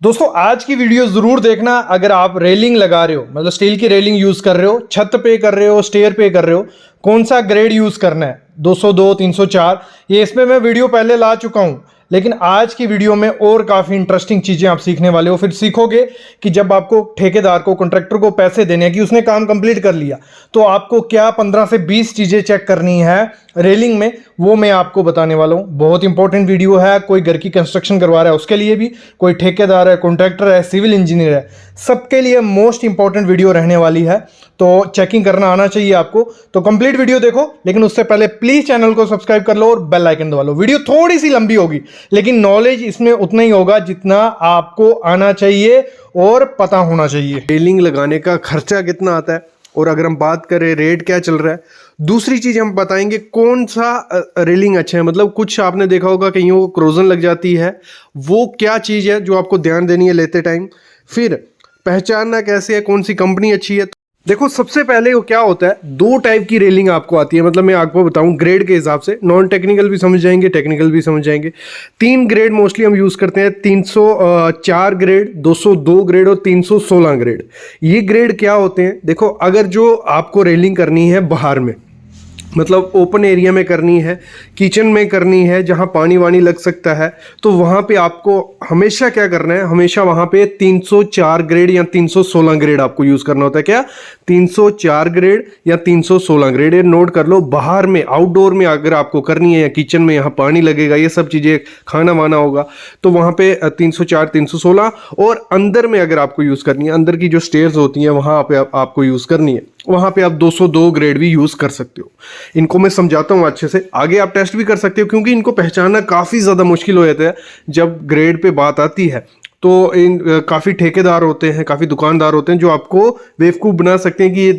दोस्तों आज की वीडियो जरूर देखना। अगर आप रेलिंग लगा रहे हो, मतलब स्टील की रेलिंग यूज कर रहे हो, छत पे कर रहे हो, स्टेयर पे कर रहे हो, कौन सा ग्रेड यूज करना है, 202, 304, ये इसमें मैं वीडियो पहले ला चुका हूं। लेकिन आज की वीडियो में और काफी इंटरेस्टिंग चीजें आप सीखने वाले हो। फिर सीखोगे कि जब आपको ठेकेदार को, कॉन्ट्रैक्टर को पैसे देने हैं कि उसने काम कंप्लीट कर लिया, तो आपको क्या 15 से 20 चीजें चेक करनी है रेलिंग में, वो मैं आपको बताने वाला हूं। बहुत इंपॉर्टेंट वीडियो है। कोई घर की कंस्ट्रक्शन करवा रहा है उसके लिए भी, कोई ठेकेदार है, कॉन्ट्रैक्टर है, सिविल इंजीनियर है, सबके लिए मोस्ट इंपॉर्टेंट वीडियो रहने वाली है। तो चेकिंग करना आना चाहिए आपको। तो कंप्लीट वीडियो देखो, लेकिन उससे पहले प्लीज चैनल को सब्सक्राइब कर लो और बेल आइकन दबा लो। वीडियो थोड़ी सी लंबी होगी, लेकिन नॉलेज इसमें उतना ही होगा जितना आपको आना चाहिए और पता होना चाहिए। रेलिंग लगाने का खर्चा कितना आता है, और अगर हम बात करें रेट क्या चल रहा है। दूसरी चीज हम बताएंगे कौन सा रेलिंग अच्छा है। मतलब कुछ आपने देखा होगा कहीं को क्रोजन लग जाती है, वो क्या चीज है जो आपको ध्यान देनी है लेते टाइम। फिर पहचानना कैसे है कौन सी कंपनी अच्छी है। देखो सबसे पहले वो क्या होता है, दो टाइप की रेलिंग आपको आती है। मतलब मैं आपको बताऊं ग्रेड के हिसाब से, नॉन टेक्निकल भी समझ जाएंगे, टेक्निकल भी समझ जाएंगे। तीन ग्रेड मोस्टली हम यूज करते हैं, 304 ग्रेड, 202 ग्रेड और 316 ग्रेड। ये ग्रेड क्या होते हैं, देखो अगर जो आपको रेलिंग करनी है बाहर में, मतलब ओपन एरिया में करनी है, किचन में करनी है जहां पानी वानी लग सकता है, तो वहां पे आपको हमेशा क्या करना है, हमेशा वहां पे 304 ग्रेड या 316 ग्रेड आपको यूज करना होता है। क्या 304 ग्रेड या 316 ग्रेड, ये नोट कर लो। बाहर में, आउटडोर में अगर आपको करनी है, या किचन में यहाँ पानी लगेगा, ये सब चीजें, खाना वाना होगा, तो वहां पे 304, 316। और अंदर में अगर आपको यूज करनी है, अंदर की जो स्टेयर्स होती हैं वहां पे आपको यूज करनी है, वहां पे आप 202 ग्रेड भी यूज कर सकते हो। इनको मैं समझाता हूं अच्छे से, आगे आप टेस्ट भी कर सकते हो, क्योंकि इनको पहचानना काफी ज्यादा मुश्किल हो जाता है जब ग्रेड पे बात आती है। तो इन काफी ठेकेदार होते हैं, काफी दुकानदार होते हैं जो आपको बेवकूफ बना सकते हैं कि ये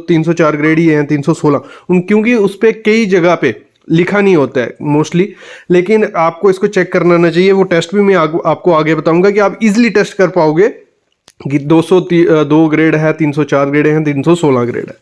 304 ग्रेड ही है, 316, क्योंकि उस पर कई जगह पे लिखा नहीं होता है मोस्टली। लेकिन आपको इसको चेक करना आना चाहिए। वो टेस्ट भी मैं आपको आगे बताऊंगा कि आप इजिली टेस्ट कर पाओगे कि 202 ग्रेड है, 304 ग्रेड है, 316 ग्रेड है।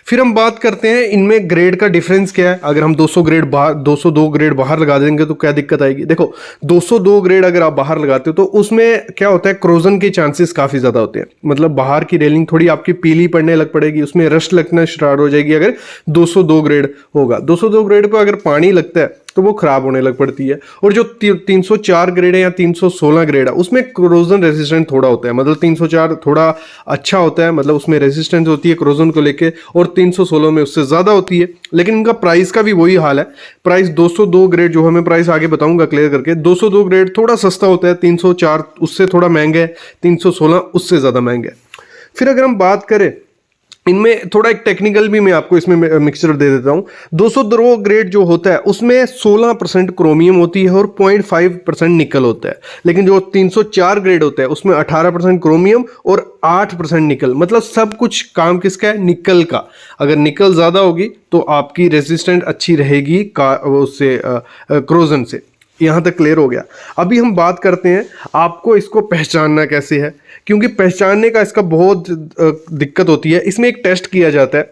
फिर हम बात करते हैं इनमें ग्रेड का डिफरेंस क्या है। अगर हम 202 ग्रेड बाहर लगा देंगे तो क्या दिक्कत आएगी। देखो 202 ग्रेड अगर आप बाहर लगाते हो तो उसमें क्या होता है, क्रोजन के चांसेस काफी ज्यादा होते हैं। मतलब बाहर की रेलिंग थोड़ी आपकी पीली पड़ने लग पड़ेगी, उसमें रस्ट लगना स्टार्ट हो जाएगी अगर 202 ग्रेड होगा। 202 ग्रेड पर अगर पानी लगता है तो वो खराब होने लग पड़ती है। और जो 304 ग्रेड है या 316 ग्रेड है, उसमें क्रोजन रेजिस्टेंट थोड़ा होता है। मतलब 304 थोड़ा अच्छा होता है, मतलब उसमें रेजिस्टेंस होती है क्रोजन को लेके, और 316 में उससे ज्यादा होती है। लेकिन इनका प्राइस का भी वही हाल है। प्राइस 202 ग्रेड जो हमें प्राइस आगे बताऊंगा क्लियर करके, 202 ग्रेड थोड़ा सस्ता होता है, 304 उससे थोड़ा महंगा है, 316 उससे ज्यादा महंगा है। फिर अगर हम बात करें इनमें थोड़ा एक टेक्निकल भी मैं आपको इसमें मिक्सचर दे देता हूं। 202 ग्रेड जो होता है उसमें 16% क्रोमियम होती है और 0.5% निकल होता है। लेकिन जो 304 ग्रेड होता है उसमें 18% क्रोमियम और 8% निकल। मतलब सब कुछ काम किसका है, निकल का। अगर निकल ज्यादा होगी तो आपकी रेजिस्टेंट अच्छी रहेगी उससे, क्रोजन से। यहां तक क्लियर हो गया। अभी हम बात करते हैं आपको इसको पहचानना कैसे है, क्योंकि पहचानने का इसका बहुत दिक्कत होती है। इसमें एक टेस्ट किया जाता है,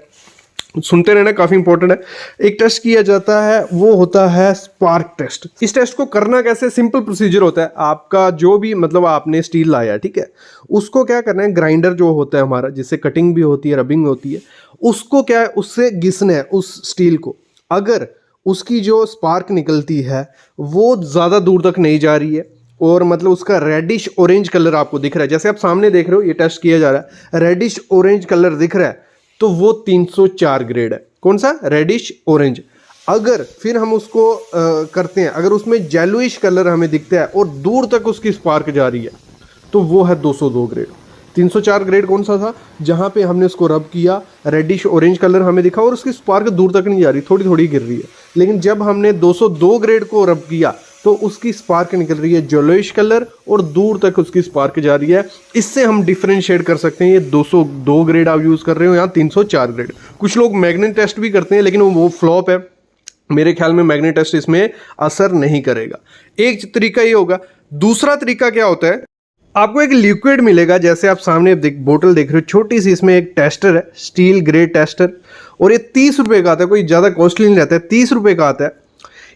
सुनते रहना, काफी इंपॉर्टेंट है। एक टेस्ट किया जाता है, वो होता है स्पार्क टेस्ट। इस टेस्ट को करना कैसे, सिंपल प्रोसीजर होता है। आपका जो भी, मतलब आपने स्टील लाया, ठीक है, उसको क्या करना है, ग्राइंडर जो होता है हमारा, जिससे कटिंग भी होती है, रबिंग होती है, उसको क्या है, उससे घिसना है उस स्टील को। अगर उसकी जो स्पार्क निकलती है वो ज़्यादा दूर तक नहीं जा रही है, और मतलब उसका रेडिश ऑरेंज कलर आपको दिख रहा है, जैसे आप सामने देख रहे हो, ये टेस्ट किया जा रहा है, रेडिश ऑरेंज कलर दिख रहा है, तो वो 304 ग्रेड है। कौन सा, रेडिश ऑरेंज। अगर फिर हम उसको करते हैं, अगर उसमें जेलुइश कलर हमें दिखता है और दूर तक उसकी स्पार्क जा रही है, तो वो है 202 ग्रेड। 304 ग्रेड कौन सा था, जहां पे हमने उसको रब किया, रेडिश ऑरेंज कलर हमें दिखा और उसकी स्पार्क दूर तक नहीं जा रही, थोड़ी थोड़ी गिर रही है। लेकिन जब हमने 202 ग्रेड को रब किया तो उसकी स्पार्क निकल रही है येलोइश कलर और दूर तक उसकी स्पार्क जा रही है। इससे हम डिफरेंशिएट कर सकते हैं ये 202 ग्रेड आप यूज कर रहे हो या 304 ग्रेड। कुछ लोग मैग्नेट टेस्ट भी करते हैं, लेकिन वो फ्लॉप है। मेरे ख्याल में मैग्नेट टेस्ट इसमें असर नहीं करेगा। एक तरीका ये होगा। दूसरा तरीका क्या होता है, आपको एक लिक्विड मिलेगा, जैसे आप सामने बोतल देख रहे हो, छोटी सी, इसमें एक टेस्टर है, स्टील ग्रेड टेस्टर, और ये 30 रुपए का आता है, कोई ज़्यादा कॉस्टली नहीं रहता है, 30 रुपए का आता है।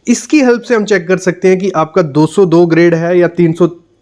इसकी हेल्प से हम चेक कर सकते हैं कि आपका 202 ग्रेड है या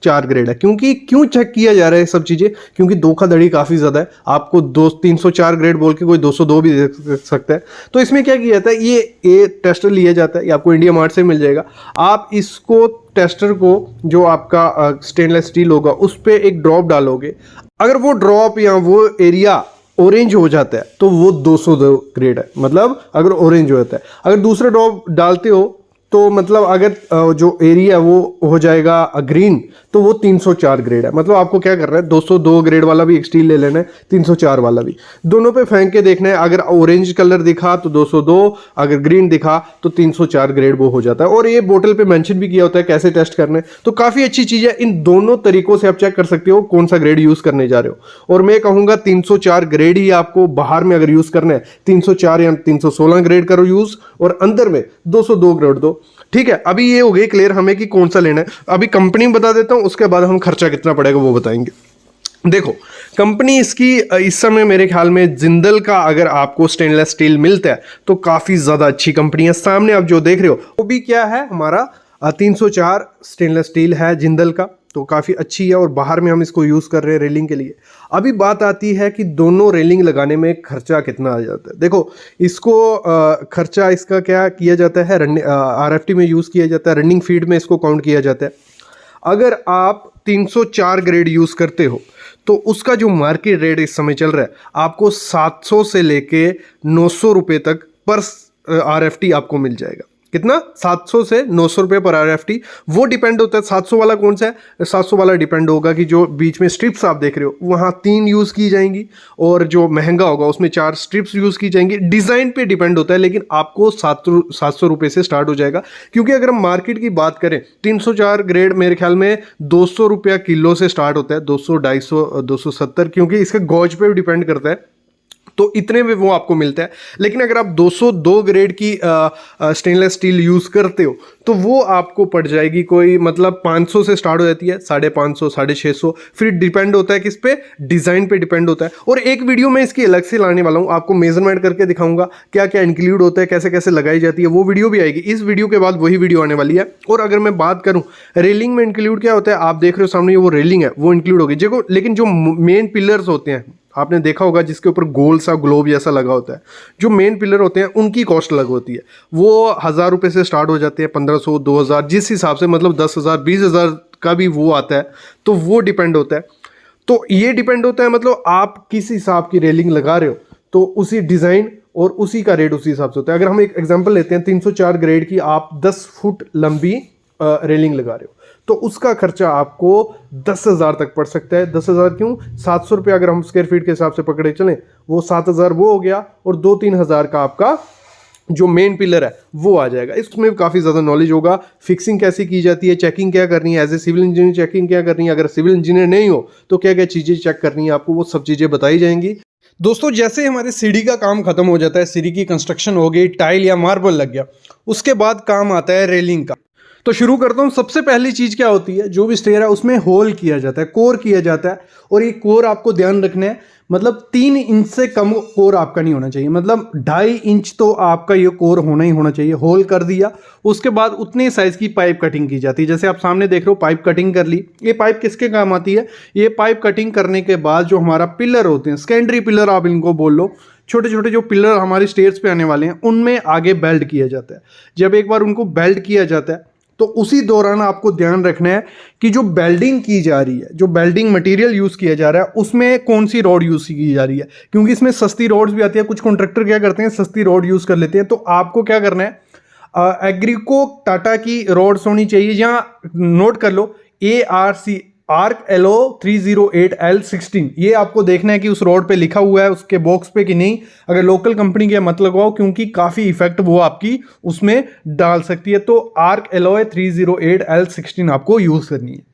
204 ग्रेड है। क्योंकि क्यों चेक किया जा रहा है सब चीज़ें, क्योंकि धोखाधड़ी काफ़ी ज़्यादा है। आपको 304 ग्रेड बोल के कोई 202 भी दे सकता है। तो इसमें क्या किया जाता है, ये टेस्टर लिया जाता है, ये आपको इंडिया मार्ट से मिल जाएगा। आप इसको टेस्टर को जो आपका स्टेनलेस स्टील होगा उस पर एक ड्रॉप डालोगे, अगर वो ड्रॉप या वो एरिया ऑरेंज हो जाता है तो वो 202 ग्रेड है, मतलब अगर ऑरेंज हो जाता है। अगर दूसरा ड्रॉप डालते हो तो मतलब अगर जो एरिया है वो हो जाएगा ग्रीन तो वो 304 ग्रेड है। मतलब आपको क्या करना है, 202 ग्रेड वाला भी एक स्टील ले लेना है, 304 वाला भी, दोनों पे फेंक के देखना है। अगर ऑरेंज कलर दिखा तो 202, अगर ग्रीन दिखा तो 304 ग्रेड वो हो जाता है। और ये बोतल पे मेंशन भी किया होता है कैसे टेस्ट करना है। तो काफ़ी अच्छी चीज़ है। इन दोनों तरीकों से आप चेक कर सकते हो कौन सा ग्रेड यूज़ करने जा रहे हो। और मैं कहूँगा 304 ग्रेड ही आपको बाहर में अगर यूज़ करना है, 304 या 316 ग्रेड करो यूज़, और अंदर में 202 ग्रेड दो। ठीक है, अभी ये हो गई क्लियर हमें कि कौन सा लेना है। अभी कंपनी बता देता हूं, उसके बाद हम खर्चा कितना पड़ेगा वो बताएंगे। देखो, कंपनी इसकी इस समय मेरे ख्याल में जिंदल का अगर आपको स्टेनलेस स्टील मिलता है तो काफ़ी ज़्यादा अच्छी कंपनी है। सामने आप जो देख रहे हो वो भी क्या है, हमारा 304 स्टेनलेस स्टील है जिंदल का, तो काफ़ी अच्छी है। और बाहर में हम इसको यूज़ कर रहे हैं रेलिंग के लिए। अभी बात आती है कि दोनों रेलिंग लगाने में खर्चा कितना आ जाता है। देखो, इसको खर्चा इसका क्या किया जाता है, RFT में यूज़ किया जाता है, रनिंग फीड में इसको काउंट किया जाता है। अगर आप 304 ग्रेड यूज़ करते हो तो उसका जो मार्केट रेट इस समय चल रहा है आपको 700 से लेके 900 रुपये तक पर RFT आपको मिल जाएगा। कितना, 700 से 900 रुपये पर RFT। वो डिपेंड होता है 700 वाला कौन सा है, 700 वाला डिपेंड होगा कि जो बीच में स्ट्रिप्स आप देख रहे हो वहाँ 3 यूज़ की जाएंगी, और जो महंगा होगा उसमें 4 स्ट्रिप्स यूज़ की जाएंगी। डिज़ाइन पे डिपेंड होता है, लेकिन आपको 700 रुपये से स्टार्ट हो जाएगा। क्योंकि अगर हम मार्केट की बात करें, 304 ग्रेड मेरे ख्याल में 200 रुपया किलो से स्टार्ट होता है, 200, 250, 270, क्योंकि इसके गॉज पे भी डिपेंड करता है, तो इतने में वो आपको मिलता है। लेकिन अगर आप 202 ग्रेड की स्टेनलेस स्टील यूज़ करते हो तो वो आपको पड़ जाएगी कोई, मतलब 500 से स्टार्ट हो जाती है, 550, 650, फिर डिपेंड होता है किस पे, डिज़ाइन पे डिपेंड होता है। और एक वीडियो मैं इसकी अलग से लाने वाला हूँ, आपको मेजरमेंट करके दिखाऊंगा क्या क्या इंक्लूड होता है, कैसे कैसे लगाई जाती है, वो वीडियो भी आएगी। इस वीडियो के बाद वही वीडियो आने वाली है। और अगर मैं बात करूँ रेलिंग में इंक्लूड क्या होता है, आप देख रहे हो सामने वो रेलिंग है वो इंक्लूड होगी देखो। लेकिन जो मेन पिलर्स होते हैं आपने देखा होगा जिसके ऊपर गोल सा ग्लोब जैसा लगा होता है, जो मेन पिलर होते हैं उनकी कॉस्ट अलग होती है। वो 1000 रुपये से स्टार्ट हो जाते हैं, 1500, 2000, जिस हिसाब से, मतलब 10,000, 20,000 का भी वो आता है। तो वो डिपेंड होता है। तो ये डिपेंड होता है, मतलब आप किस हिसाब की रेलिंग लगा रहे हो तो उसी डिज़ाइन और उसी का रेट उसी हिसाब से होता है। अगर हम एक एग्जांपल लेते हैं, 304 ग्रेड की आप 10 फुट लंबी रेलिंग लगा रहे हो तो उसका खर्चा आपको 10,000 तक पड़ सकता है। 10,000 क्यों, 700 रुपये अगर हम स्क्वायर फीट के हिसाब से पकड़े चलें, वो 7,000 वो हो गया, और 2-3 हज़ार का आपका जो मेन पिलर है वो आ जाएगा। इसमें काफ़ी ज़्यादा नॉलेज होगा, फिक्सिंग कैसे की जाती है, चेकिंग क्या करनी है, as a civil engineer checking क्या करनी है, अगर सिविल इंजीनियर नहीं हो तो क्या क्या चीज़ें चेक करनी है आपको, वो सब चीज़ें बताई जाएंगी। दोस्तों, जैसे हमारे सीढ़ी का काम खत्म हो जाता है, सीढ़ी की कंस्ट्रक्शन हो गई, टाइल या मार्बल लग गया, उसके बाद काम आता है रेलिंग का। तो शुरू करता हूँ। सबसे पहली चीज़ क्या होती है, जो भी स्टेयर है उसमें होल किया जाता है, कोर किया जाता है। और ये कोर आपको ध्यान रखना है, मतलब 3 इंच से कम कोर आपका नहीं होना चाहिए, मतलब 2.5 इंच तो आपका ये कोर होना ही होना चाहिए। होल कर दिया, उसके बाद उतने साइज़ की पाइप कटिंग की जाती है। जैसे आप सामने देख रहे हो, पाइप कटिंग कर ली। ये पाइप किसके काम आती है, ये पाइप कटिंग करने के बाद जो हमारा पिलर होते हैं, सेकेंडरी पिलर आप इनको बोल लो, छोटे छोटे जो पिलर हमारी स्टेयर्स पे आने वाले हैं, उनमें आगे बेल्ट किया जाता है। जब एक बार उनको बेल्ट किया जाता है तो उसी दौरान आपको ध्यान रखना है कि जो बेल्डिंग की जा रही है, जो बेल्डिंग मटेरियल यूज़ किया जा रहा है, उसमें कौन सी रॉड यूज़ की जा रही है। क्योंकि इसमें सस्ती रॉड्स भी आती है, कुछ कॉन्ट्रैक्टर क्या करते हैं, सस्ती रॉड यूज़ कर लेते हैं। तो आपको क्या करना है, एग्रीको टाटा की रॉड्स होनी चाहिए, या नोट कर लो ARC आर्क LO 308L16। ये आपको देखना है कि उस रोड पे लिखा हुआ है उसके बॉक्स पे कि नहीं। अगर लोकल कंपनी के मत लगवाओ, क्योंकि काफ़ी इफेक्ट वो आपकी उसमें डाल सकती है। तो आर्क LO 308L16 आपको यूज़ करनी है।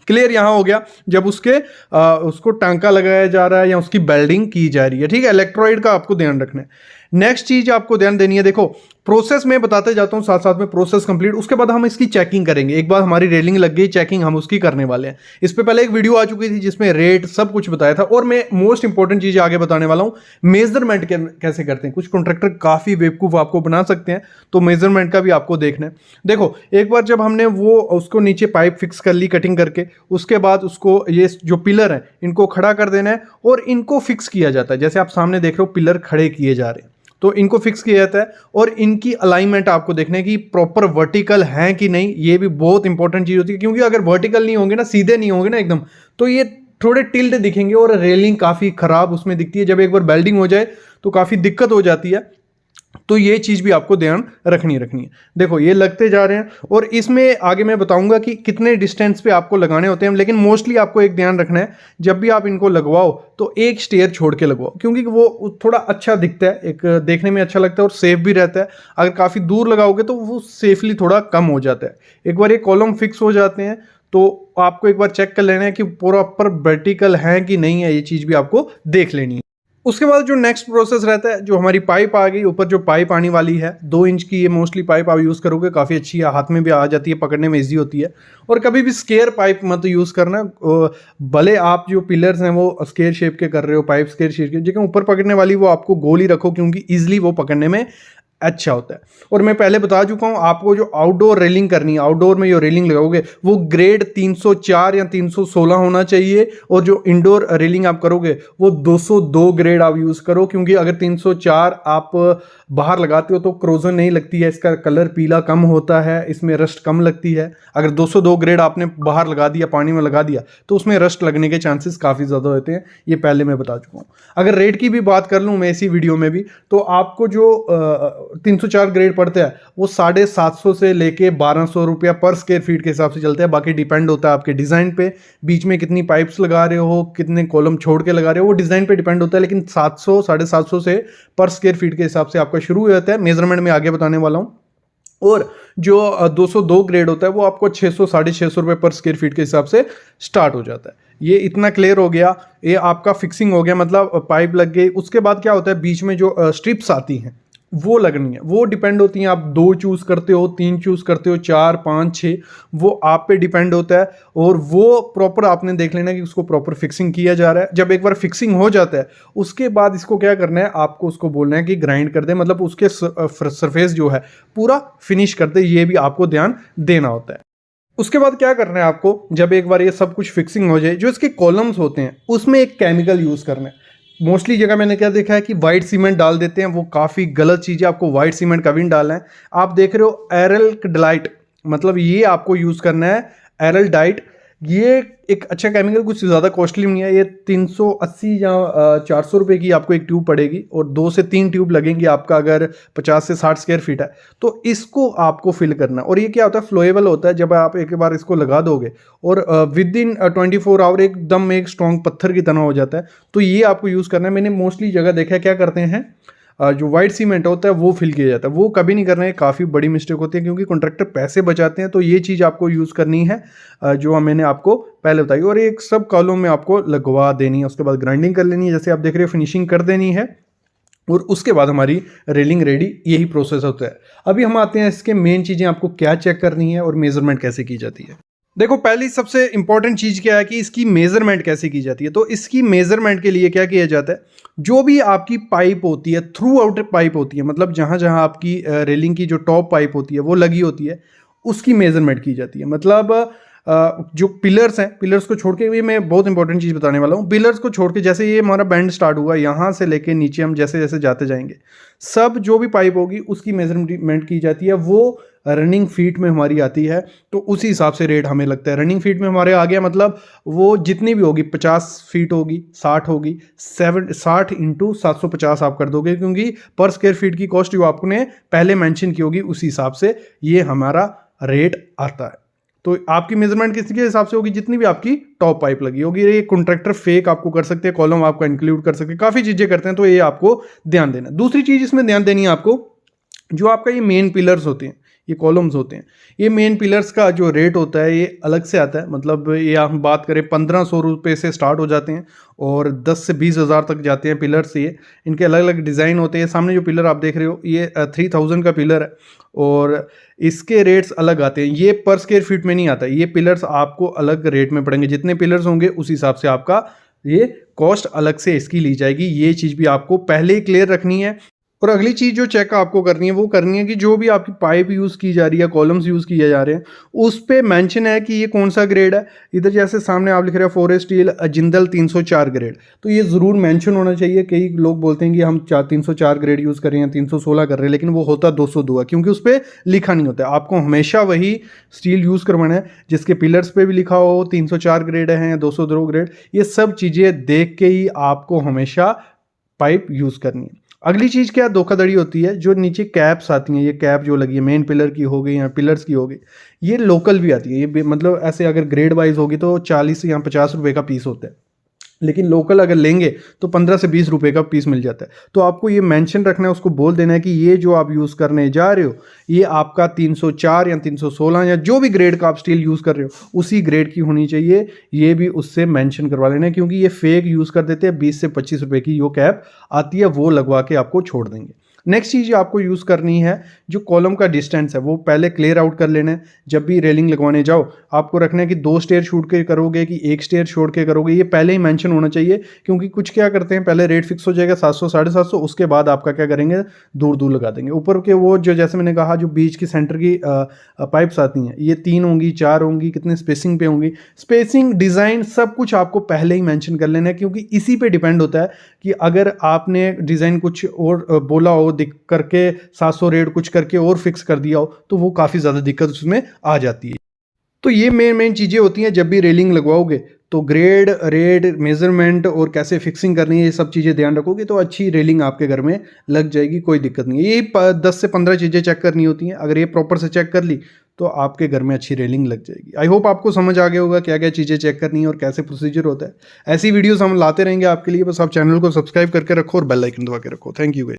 क्लियर यहाँ हो गया। जब उसको टांका लगाया जा रहा है या उसकी बेल्डिंग की जा रही है, ठीक है। इलेक्ट्रोइड का आपको ध्यान रखना है। नेक्स्ट चीज आपको ध्यान देनी है, देखो प्रोसेस में बताते जाता हूं साथ साथ में, प्रोसेस कंप्लीट, उसके बाद हम इसकी चेकिंग करेंगे। एक बार हमारी रेलिंग लग गई, चेकिंग हम उसकी करने वाले हैं। इस पे पहले एक वीडियो आ चुकी थी जिसमें रेट सब कुछ बताया था, और मैं मोस्ट इंपॉर्टेंट चीज आगे बताने वाला हूं, मेजरमेंट कैसे करते हैं। कुछ कॉन्ट्रैक्टर काफी बेवकूफ आपको बना सकते हैं, तो मेजरमेंट का भी आपको देखना है। देखो एक बार जब हमने वो उसको नीचे पाइप फिक्स कर ली कटिंग करके, उसके बाद उसको ये जो पिलर है इनको खड़ा कर देना है और इनको फिक्स किया जाता है। जैसे आप सामने देख रहे हो पिलर खड़े किए जा रहे हैं, तो इनको फिक्स किया जाता है और इनकी अलाइनमेंट आपको देखना है कि प्रॉपर वर्टिकल है कि नहीं। ये भी बहुत इंपॉर्टेंट चीज होती है, क्योंकि अगर वर्टिकल नहीं होंगे ना, सीधे नहीं होंगे ना एकदम, तो ये थोड़े टिल्ट दिखेंगे और रेलिंग काफी खराब उसमें दिखती है। जब एक बार बेल्डिंग हो जाए तो काफी दिक्कत हो जाती है, तो ये चीज भी आपको ध्यान रखनी है। देखो ये लगते जा रहे हैं, और इसमें आगे मैं बताऊंगा कि कितने डिस्टेंस पे आपको लगाने होते हैं, लेकिन मोस्टली आपको एक ध्यान रखना है, जब भी आप इनको लगवाओ तो एक स्टेयर छोड़ के लगवाओ, क्योंकि वो थोड़ा अच्छा दिखता है, एक देखने में अच्छा लगता है और सेफ भी रहता है। अगर काफ़ी दूर लगाओगे तो वो सेफली थोड़ा कम हो जाता है। एक बार ये कॉलम फिक्स हो जाते हैं तो आपको एक बार चेक कर लेना है कि प्रॉपर वर्टिकल है कि नहीं है, ये चीज़ भी आपको देख लेनी है। उसके बाद जो नेक्स्ट प्रोसेस रहता है, जो हमारी पाइप आ गई ऊपर, जो पाइप आने वाली है 2 इंच की, ये मोस्टली पाइप आप यूज़ करोगे, काफ़ी अच्छी है, हाथ में भी आ जाती है, पकड़ने में इजी होती है। और कभी भी स्क्वायर पाइप मत यूज़ करना, भले आप जो पिलर्स हैं वो स्क्वायर शेप के कर रहे हो, पाइप स्क्वायर शेप के, लेकिन ऊपर पकड़ने वाली वो आपको गोल ही रखो, क्योंकि ईजिली वो पकड़ने में अच्छा होता है। और मैं पहले बता चुका हूं आपको, जो आउटडोर रेलिंग करनी है, आउटडोर में जो रेलिंग लगाओगे वो ग्रेड 304 या 316 होना चाहिए, और जो इंडोर रेलिंग आप करोगे वो 202 ग्रेड आप यूज़ करो, क्योंकि अगर 304 आप बाहर लगाते हो तो क्रोजन नहीं लगती है, इसका कलर पीला कम होता है, इसमें रस्ट कम लगती है। अगर 202 ग्रेड आपने बाहर लगा दिया, पानी में लगा दिया, तो उसमें रस्ट लगने के चांसेस काफ़ी ज़्यादा होते हैं, ये पहले मैं बता चुका हूँ। अगर रेट की भी बात कर लूँ मैं इसी वीडियो में भी, तो आपको जो 304 ग्रेड पड़ता है वो 750 से लेके 1200 रुपया पर स्क्वायर फीट के हिसाब से चलता है। बाकी डिपेंड होता है आपके डिज़ाइन पे, बीच में कितनी पाइप्स लगा रहे हो, कितने कॉलम छोड़ के लगा रहे हो, वो डिज़ाइन पे डिपेंड होता है, लेकिन 700 750 से पर स्क्वायर फीट के हिसाब से आपका शुरू हो जाता है। मेजरमेंट में आगे बताने वाला हूँ। और जो 202 ग्रेड होता है वो आपको 600 650 रुपये पर स्क्वायर फीट के हिसाब से स्टार्ट हो जाता है। ये इतना क्लियर हो गया, ये आपका फिक्सिंग हो गया, मतलब पाइप लग गई। उसके बाद क्या होता है, बीच में जो स्ट्रिप्स आती हैं वो लगनी है, वो डिपेंड होती हैं, आप 2 चूज़ करते हो, 3 चूज़ करते हो, 4 5 6, वो आप पे डिपेंड होता है। और वो प्रॉपर आपने देख लेना कि उसको प्रॉपर फिक्सिंग किया जा रहा है। जब एक बार फिक्सिंग हो जाता है उसके बाद इसको क्या करना है, आपको उसको बोलना है कि ग्राइंड कर दे, मतलब उसके सरफेस जो है पूरा फिनिश कर दे, ये भी आपको ध्यान देना होता है। उसके बाद क्या करना है आपको, जब एक बार ये सब कुछ फिक्सिंग हो जाए, जो इसके कॉलम्स होते हैं उसमें एक केमिकल यूज़ करना है। मोस्टली जगह मैंने क्या देखा है कि वाइट सीमेंट डाल देते हैं, वो काफ़ी गलत चीज़ है। आपको वाइट सीमेंट कभी नहीं डालना है। आप देख रहे हो एरल डलाइट, मतलब ये आपको यूज़ करना है, एरल डाइट। ये एक अच्छा केमिकल, कुछ ज़्यादा कॉस्टली नहीं है, ये 380 या 400 रुपये की आपको एक ट्यूब पड़ेगी, और 2 से 3 ट्यूब लगेंगी आपका अगर 50 से 60 स्क्वायर फीट है, तो इसको आपको फिल करना। और ये क्या होता है, फ्लोएबल होता है। जब आप एक बार इसको लगा दोगे और विद इन 24 आवर एकदम एक स्ट्रॉन्ग पत्थर की तरह हो जाता है, तो ये आपको यूज़ करना है। मैंने मोस्टली जगह देखा है क्या करते हैं, जो वाइट सीमेंट होता है वो फिल किया जाता है, वो कभी नहीं करना है, काफ़ी बड़ी मिस्टेक होती है, क्योंकि कॉन्ट्रैक्टर पैसे बचाते हैं। तो ये चीज़ आपको यूज़ करनी है जो मैंने आपको पहले बताई, और एक सब कॉलम में आपको लगवा देनी है। उसके बाद ग्राइंडिंग कर लेनी है, जैसे आप देख रहे हो, फिनिशिंग कर देनी है, और उसके बाद हमारी रेलिंग रेडी। यही प्रोसेस होता है। अभी हम आते हैं इसके मेन चीज़ें, आपको क्या चेक करनी है और मेजरमेंट कैसे की जाती है। देखो पहली सबसे इंपॉर्टेंट चीज़ क्या है कि इसकी मेजरमेंट कैसे की जाती है। तो इसकी मेजरमेंट के लिए क्या किया जाता है, जो भी आपकी पाइप होती है, थ्रू आउट पाइप होती है, मतलब जहाँ जहाँ आपकी रेलिंग की जो टॉप पाइप होती है वो लगी होती है, उसकी मेजरमेंट की जाती है। मतलब जो पिलर्स हैं, पिलर्स को छोड़ के, ये मैं बहुत इंपॉर्टेंट चीज़ बताने वाला हूँ। पिलर्स को छोड़ के जैसे ये हमारा बैंड स्टार्ट हुआ, यहाँ से लेके नीचे हम जैसे जैसे जाते जाएंगे, सब जो भी पाइप होगी उसकी मेजरमेंट की जाती है। वो रनिंग फीट में हमारी आती है, तो उसी हिसाब से रेट हमें लगता है। रनिंग फीट में हमारे आ गया, मतलब वो जितनी भी होगी, 50 फीट होगी, 60 होगी, 60 इंटू 750 आप कर दोगे, क्योंकि पर स्क्वायर फीट की कॉस्ट जो आपने पहले मेंशन की होगी उसी हिसाब से ये हमारा रेट आता है। तो आपकी मेजरमेंट किसके हिसाब से होगी, जितनी भी आपकी टॉप पाइप लगी होगी। ये कॉन्ट्रैक्टर फेक आपको कर सकते हैं, कॉलम आपका इंक्लूड कर सकते हैं, काफ़ी चीज़ें करते हैं, तो ये आपको ध्यान देना। दूसरी चीज़ इसमें ध्यान देनी है आपको, जो आपका ये मेन पिलर्स होते हैं, ये कॉलम्स होते हैं। ये मेन पिलर्स का जो रेट होता है ये अलग से आता है, मतलब ये हम बात करें 1500 रुपये से स्टार्ट हो जाते हैं और 10 से 20 हज़ार तक जाते हैं पिलर्स। ये इनके अलग अलग डिज़ाइन होते हैं। सामने जो पिलर आप देख रहे हो ये 3000 का पिलर है और इसके रेट्स अलग आते हैं। ये पर स्क्वायर फीट में नहीं आता, ये पिलर्स आपको अलग रेट में पड़ेंगे। जितने पिलर्स होंगे उस हिसाब से आपका ये कॉस्ट अलग से इसकी ली जाएगी। ये चीज़ भी आपको पहले ही क्लियर रखनी है। और अगली चीज़ जो चेक आपको करनी है वो करनी है कि जो भी आपकी पाइप यूज़ की जा रही है, कॉलम्स यूज़ किए जा रहे हैं, उस पे मेंशन है कि ये कौन सा ग्रेड है। इधर जैसे सामने आप लिख रहे हैं फॉरेस्ट स्टील जिंदल 304 ग्रेड, तो ये ज़रूर मेंशन होना चाहिए। कई लोग बोलते हैं कि हम 304 ग्रेड यूज़ कर रहे हैं, 316 कर रहे हैं, लेकिन वो होता 202 है क्योंकि उस पर लिखा नहीं होता है। आपको हमेशा वही स्टील यूज़ करवाना है जिसके पिलर्स पे भी लिखा हो 304 ग्रेड है या 202 ग्रेड। ये सब चीज़ें देख के ही आपको हमेशा पाइप यूज़ करनी है। अगली चीज़ क्या धोखाधड़ी होती है, जो नीचे कैप्स आती हैं, ये कैप जो लगी है मेन पिलर की हो गई या पिलर्स की हो गई, ये लोकल भी आती है। ये मतलब ऐसे अगर ग्रेड वाइज होगी तो 40 या 50 रुपए का पीस होता है, लेकिन लोकल अगर लेंगे तो 15 से 20 रुपए का पीस मिल जाता है। तो आपको ये मेंशन रखना है, उसको बोल देना है कि ये जो आप यूज़ करने जा रहे हो ये आपका 304 या 316 या जो भी ग्रेड का आप स्टील यूज़ कर रहे हो उसी ग्रेड की होनी चाहिए। ये भी उससे मेंशन करवा लेना है क्योंकि ये फेक यूज़ कर देते हैं। 20 से 25 रुपए की जो कैप आती है वो लगवा के आपको छोड़ देंगे। नेक्स्ट चीज़ आपको यूज़ करनी है, जो कॉलम का डिस्टेंस है वो पहले क्लियर आउट कर लेना है। जब भी रेलिंग लगवाने जाओ आपको रखना है कि 2 स्टेयर छोड़ के करोगे कि 1 स्टेयर छोड़ के करोगे, ये पहले ही मेंशन होना चाहिए। क्योंकि कुछ क्या करते हैं, पहले रेट फिक्स हो जाएगा 700 750, उसके बाद आपका क्या करेंगे दूर दूर लगा देंगे। ऊपर के वो जो जैसे मैंने कहा जो बीच की सेंटर की पाइप्स आती हैं ये 3 होंगी 4 होंगी, कितने स्पेसिंग पे होंगी, स्पेसिंग डिज़ाइन सब कुछ आपको पहले ही मेंशन कर लेना है। क्योंकि इसी पे डिपेंड होता है कि अगर आपने डिज़ाइन कुछ और बोला हो दिख करके 700 रेट कुछ करके और फिक्स कर दिया हो तो वो काफ़ी ज़्यादा दिक्कत उसमें आ जाती है। तो ये मेन चीज़ें होती हैं जब भी रेलिंग लगवाओगे, तो ग्रेड रेट मेजरमेंट और कैसे फिक्सिंग करनी है ये सब चीज़ें ध्यान रखोगे तो अच्छी रेलिंग आपके घर में लग जाएगी, कोई दिक्कत नहीं है। ये 10 से 15 चीज़ें चेक करनी होती हैं, अगर ये प्रॉपर से चेक कर ली तो आपके घर में अच्छी रेलिंग लग जाएगी। आई होप आपको समझ आ गया होगा क्या क्या चीज़ें चेक करनी है और कैसे प्रोसीजर होता है। ऐसी वीडियोस हम लाते रहेंगे आपके लिए, बस आप चैनल को सब्सक्राइब करके रखो और बेल आइकन दबा के रखो। Thank you.